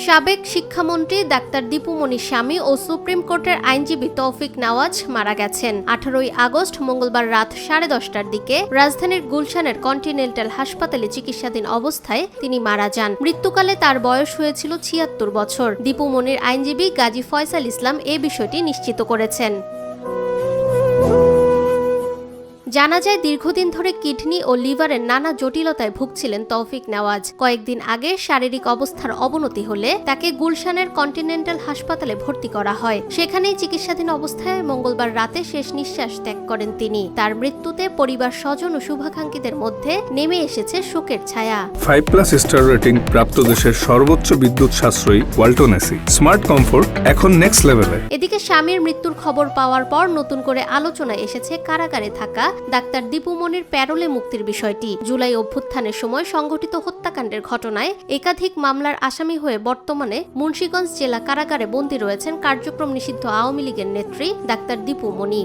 সাবেক শিক্ষামন্ত্রী ডাক্তার দীপু মনির স্বামী ও সুপ্রিম কোর্টের আইনজীবী তৌফিক নেওয়াজ মারা গেছেন। 18 আগস্ট মঙ্গলবার রাত 10:30টার দিকে রাজধানীর গুলশানের কন্টিনেন্টাল হাসপাতালে চিকিৎসাধীন অবস্থায় তিনি মারা যান। মৃত্যুকালে তার বয়স হয়েছিল 76 বছর। দীপু মনির আইনজীবী গাজী ফয়সাল ইসলাম এ বিষয়টি নিশ্চিত করেছেন। জানা যায়, দীর্ঘদিন ধরে কিডনি ও লিভারের নানা জটিলতায় ভুগছিলেন তৌফিক নেওয়াজ। কয়েকদিন আগে শারীরিক অবস্থার অবনতি হলে তাকে গুলশানের কন্টিনেন্টাল হাসপাতালে ভর্তি করা হয়। সেখানেই চিকিৎসাধীন অবস্থায় মঙ্গলবার রাতে শেষ নিঃশ্বাস ত্যাগ করেন তিনি। তার মৃত্যুতে পরিবার, স্বজন ও শুভাকাঙ্ক্ষীদের মধ্যে নেমে এসেছে শোকের ছায়া। 5+ স্টার রেটিং প্রাপ্ত দেশের সর্বোচ্চ বিদ্যুৎ সাশ্রয়ী ওয়ালটন এসি স্মার্ট কমফোর্ট এখন নেক্সট লেভেলে। এদিকে স্বামীর মৃত্যুর খবর পাওয়ার পর নতুন করে আলোচনায় এসেছে কারাগারে থাকা ডাক্তার দীপু মনির প্যারোলে মুক্তির বিষয়টি। জুলাই অভ্যুত্থানের সময় সংঘটিত হত্যাকাণ্ডের ঘটনায় একাধিক মামলার আসামি হয়ে বর্তমানে মুন্সিগঞ্জ জেলা কারাগারে বন্দী রয়েছেন কার্যক্রম নিষিদ্ধ আওয়ামী লীগের নেত্রী ডাক্তার দীপু মনি।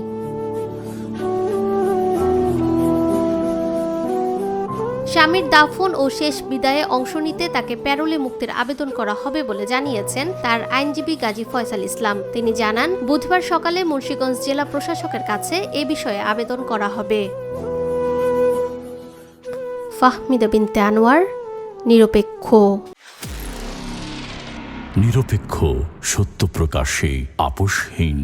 স্বামীর দাফন ও শেষ বিদায়ে অংশ নিতে তাকে প্যারোলে মুক্তির আবেদন করা হবে বলে জানিয়েছেন তার আইনজীবী গাজী ফয়সাল ইসলাম। তিনি জানান, বুধবার সকালে মুন্সিগঞ্জ জেলা প্রশাসকের কাছে এ বিষয়ে আবেদন করা হবে। ফাহমিদা বিনতে আনোয়ার, নিরপেক্ষ, সত্য প্রকাশে আপোষহীন।